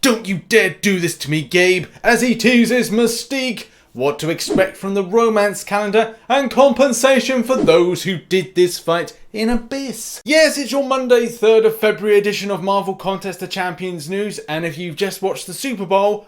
Don't you dare do this to me, Gabe, as he teases Mystique. What to expect from the romance calendar and compensation for those who did this fight in Abyss. Yes, it's your Monday 3rd of February edition of Marvel Contest of Champions news, and if you've just watched the Super Bowl,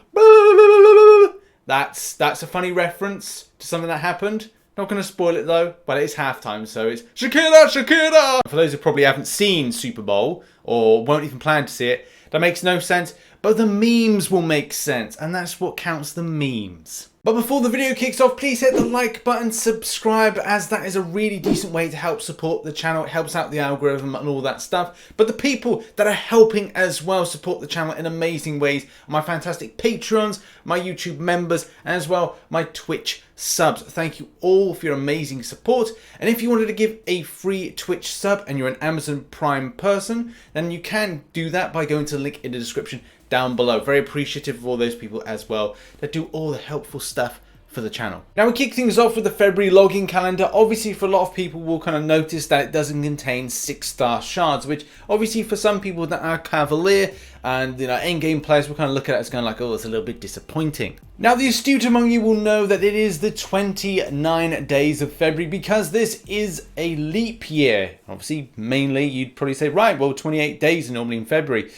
that's a funny reference to something that happened. Not going to spoil it though, but it is halftime, so it's Shakira, Shakira! For those who probably haven't seen Super Bowl, or won't even plan to see it, that makes no sense, but the memes will make sense, and that's what counts, the memes. But before the video kicks off, please hit the like button, subscribe, as that is a really decent way to help support the channel. It helps out the algorithm and all that stuff. But the people that are helping as well support the channel in amazing ways are my fantastic patrons, my YouTube members, and as well my Twitch subs. Thank you all for your amazing support. And if you wanted to give a free Twitch sub and you're an Amazon Prime person, then you can do that by going to the link in the description down below. Very appreciative of all those people as well that do all the helpful stuff for the channel. Now we kick things off with the February login calendar. Obviously for a lot of people will kind of notice that it doesn't contain 6-star shards, which obviously for some people that are cavalier and end-game players will kind of look at it as kind of like, oh, it's a little bit disappointing. Now the astute among you will know that it is the 29 days of February because this is a leap year. Obviously mainly you'd probably say, right, well 28 days are normally in February.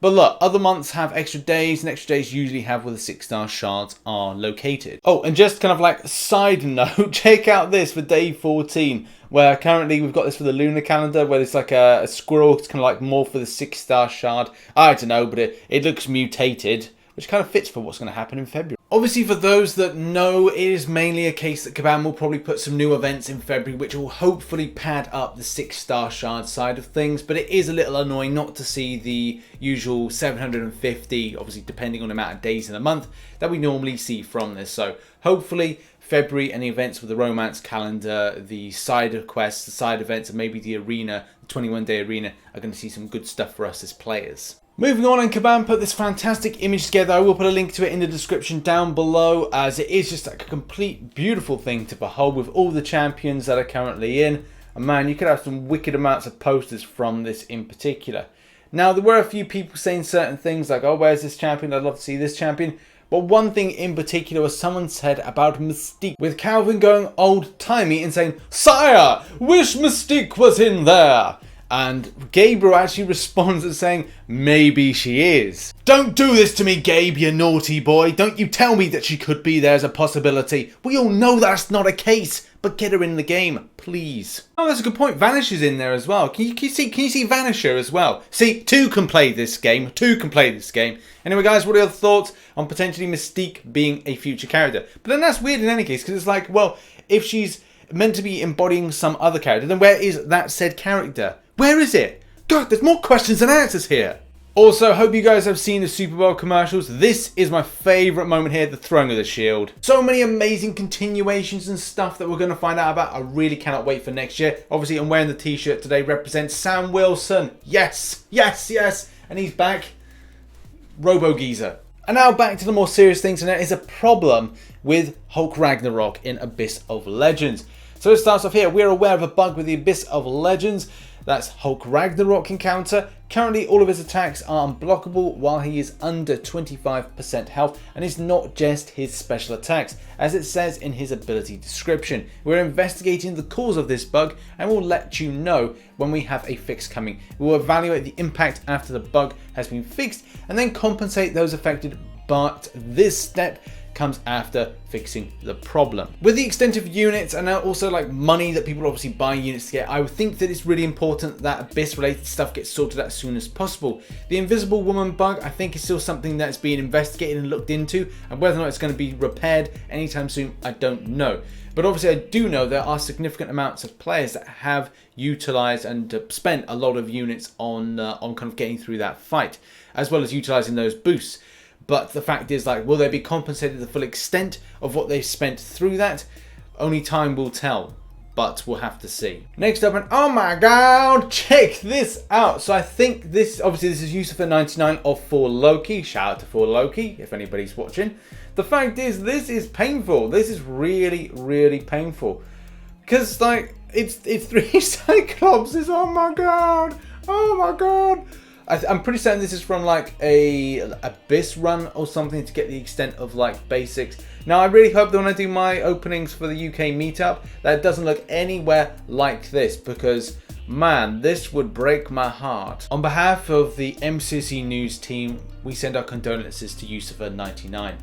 But look, other months have extra days, and extra days usually have where the 6-star shards are located. Oh, and just kind of like side note, check out this for day 14, where currently we've got this for the lunar calendar, where it's like a squirrel. It's kind of like more for the 6-star shard. I don't know, but it looks mutated, which kind of fits for what's going to happen in February. Obviously, for those that know, it is mainly a case that Kabam will probably put some new events in February, which will hopefully pad up the 6-star shard side of things. But it is a little annoying not to see the usual 750, obviously depending on the amount of days in a month, that we normally see from this. So hopefully February and the events with the romance calendar, the side quests, the side events, and maybe the arena, the 21-day arena, are going to see some good stuff for us as players. Moving on, and Kabam put this fantastic image together. I will put a link to it in the description down below, as it is just like a complete beautiful thing to behold with all the champions that are currently in. And man, you could have some wicked amounts of posters from this in particular. Now, there were a few people saying certain things like, oh, where's this champion? I'd love to see this champion. But one thing in particular was someone said about Mystique, with Calvin going old-timey and saying, "Sire, wish Mystique was in there." And Gabriel actually responds and saying, maybe she is. Don't do this to me, Gabe, you naughty boy. Don't you tell me that she could be there as a possibility. We all know that's not a case, but get her in the game, please. Oh, that's a good point. Vanisher's in there as well. Can you see Vanisher as well? See, two can play this game. Anyway, guys, what are your thoughts on potentially Mystique being a future character? But then that's weird in any case, because it's like, well, if she's meant to be embodying some other character, then where is that said character? Where is it? God, there's more questions than answers here. Also, hope you guys have seen the Super Bowl commercials. This is my favourite moment here, the throwing of the shield. So many amazing continuations and stuff that we're going to find out about. I really cannot wait for next year. Obviously, I'm wearing the t-shirt today, represents Sam Wilson. Yes, yes, yes. And he's back. Robo Geezer. And now back to the more serious things, and there is a problem with Hulk Ragnarok in Abyss of Legends. So it starts off here. We're aware of a bug with the Abyss of Legends. That's Hulk Ragnarok encounter. Currently all of his attacks are unblockable while he is under 25% health, and it's not just his special attacks, as it says in his ability description. We're investigating the cause of this bug and we'll let you know when we have a fix coming. We will evaluate the impact after the bug has been fixed and then compensate those affected, but this step comes after fixing the problem. With the extent of units and now also like money that people obviously buy units to get, I would think that it's really important that Abyss related stuff gets sorted out as soon as possible. The Invisible Woman bug, I think, is still something that's being investigated and looked into, and whether or not it's going to be repaired anytime soon, I don't know. But obviously I do know there are significant amounts of players that have utilized and spent a lot of units on kind of getting through that fight, as well as utilizing those boosts. But the fact is, like, will they be compensated the full extent of what they've spent through that? Only time will tell, but we'll have to see. Next up, and oh my god, check this out. So I think this, obviously this is Usafa 99 of For Loki. Shout out to For Loki, if anybody's watching. The fact is, this is painful. This is really, really painful. Because, like, it's 3 Cyclopses, oh my god. Oh my god. I'm pretty certain this is from like a Abyss run or something to get the extent of like basics. Now I really hope that when I do my openings for the UK meetup, that it doesn't look anywhere like this, because man, this would break my heart. On behalf of the MCOC News team, we send our condolences to Usafa 99.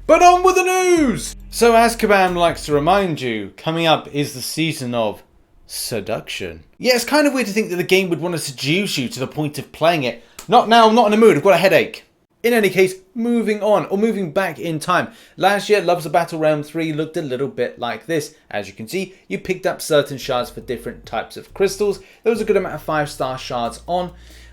But on with the news! So as Kabam likes to remind you, coming up is the season of seduction. Yeah, it's kind of weird to think that the game would want to seduce you to the point of playing it. Not now, I'm not in the mood, I've got a headache. In any case, moving on, or moving back in time. Last year, Love's a Battle Round 3 looked a little bit like this. As you can see, you picked up certain shards for different types of crystals. There was a good amount of 5-star shards on.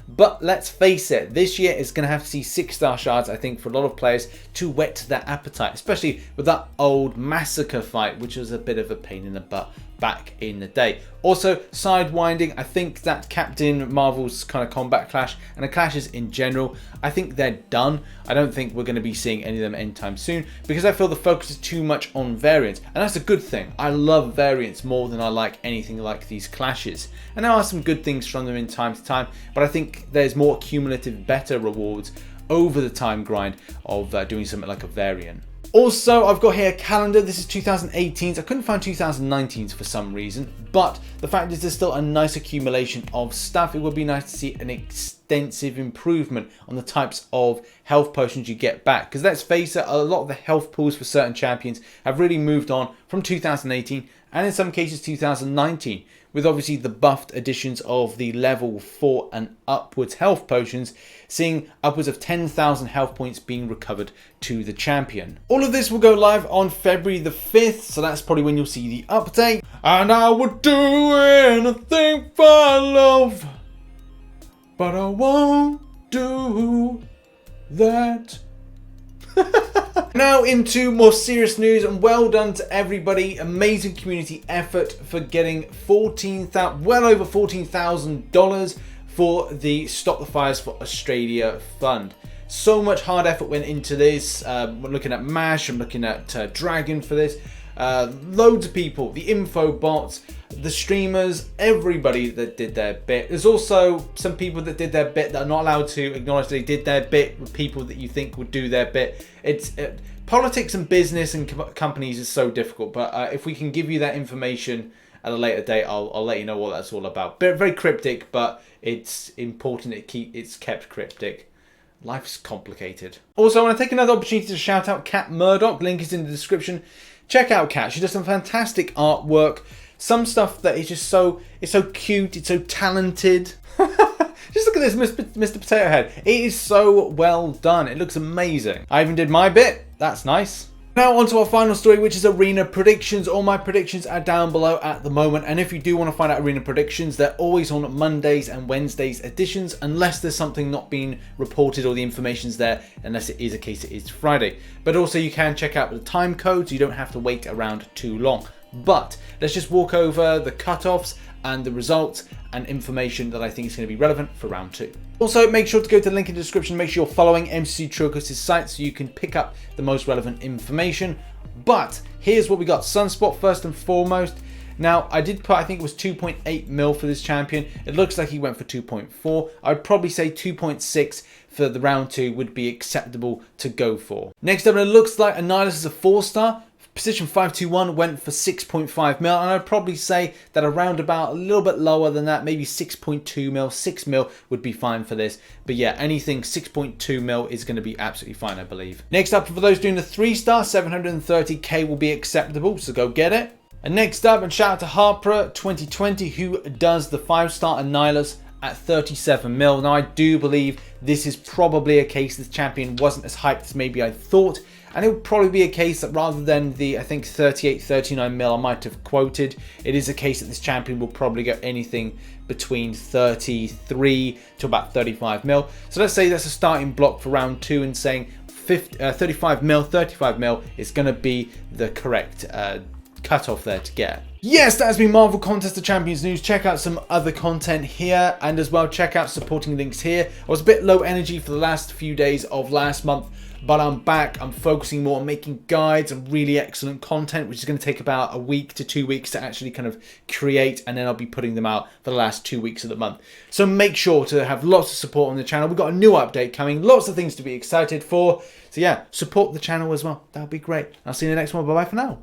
But let's face it, this year is going to have to see 6-star shards, I think, for a lot of players to whet their appetite. Especially with that old Massacre fight, which was a bit of a pain in the butt back in the day. Also, sidewinding, I think that Captain Marvel's kind of combat clash and the clashes in general, I think they're done. I don't think we're going to be seeing any of them anytime soon, because I feel the focus is too much on variants, and that's a good thing. I love variants more than I like anything like these clashes, and there are some good things from them in time to time, but I think there's more cumulative, better rewards over the time grind of doing something like a variant. Also, I've got here a calendar. This is 2018's. I couldn't find 2019's for some reason, but the fact is there's still a nice accumulation of stuff. It would be nice to see an extensive improvement on the types of health potions you get back, because let's face it, a lot of the health pools for certain champions have really moved on from 2018 and in some cases 2019, with obviously the buffed additions of the level 4 and upwards health potions, seeing upwards of 10,000 health points being recovered to the champion. All of this will go live on February the 5th, so that's probably when you'll see the update. And I would do anything for love, but I won't do that. Now into more serious news, and well done to everybody. Amazing community effort for getting well over $14,000 for the Stop the Fires for Australia fund. So much hard effort went into this. We're looking at MASH, I'm looking at Dragon for this. Loads of people, the info bots, the streamers, everybody that did their bit. There's also some people that did their bit that are not allowed to acknowledge they did their bit with people that you think would do their bit. Politics and business and companies is so difficult, but if we can give you that information at a later date, I'll let you know what that's all about. Very cryptic, but it's important it's kept cryptic. Life's complicated. Also, I want to take another opportunity to shout out Kat Murdoch. Link is in the description. Check out Kat. She does some fantastic artwork. Some stuff that is just so cute. It's so talented. Just look at this, Mr. Potato Head. It is so well done. It looks amazing. I even did my bit. That's nice. Now on to our final story, which is arena predictions. All my predictions are down below at the moment, and if you do want to find out arena predictions, they're always on Mondays and Wednesdays editions, unless there's something not being reported or the information's there, unless it is a case it is Friday. But also you can check out the time codes, so you don't have to wait around too long. But let's just walk over the cutoffs and the results and information that I think is going to be relevant for round 2. Also, make sure to go to the link in the description. Make sure you're following MCC Trocos' site so you can pick up the most relevant information. But here's what we got. Sunspot first and foremost. Now, I did put, I think it was 2.8 mil for this champion. It looks like he went for 2.4. I'd probably say 2.6 for the round 2 would be acceptable to go for. Next up, it looks like Annihilus is a 4-star. Position 521 went for 6.5 mil, and I'd probably say that around about a little bit lower than that, maybe 6.2 mil, 6 mil would be fine for this. But yeah, anything 6.2 mil is going to be absolutely fine, I believe. Next up, for those doing the 3-star, 730k will be acceptable, so go get it. And next up, and shout out to Harper 2020, who does the 5-star Annihilus at 37 mil. Now, I do believe this is probably a case this champion wasn't as hyped as maybe I thought. And it would probably be a case that rather than the, I think, 38, 39 mil I might have quoted, it is a case that this champion will probably get anything between 33 to about 35 mil. So let's say that's a starting block for round 2, and saying 35 mil is going to be the correct cutoff there to get. Yes, that has been Marvel Contest of Champions news. Check out some other content here, and as well check out supporting links here. I was a bit low energy for the last few days of last month. but I'm back. I'm focusing more on making guides and really excellent content, which is going to take about a week to 2 weeks to actually kind of create, and then I'll be putting them out for the last 2 weeks of the month. So make sure to have lots of support on the channel. We've got a new update coming, lots of things to be excited for. So yeah, support the channel as well. That would be great. I'll see you in the next one. Bye bye for now.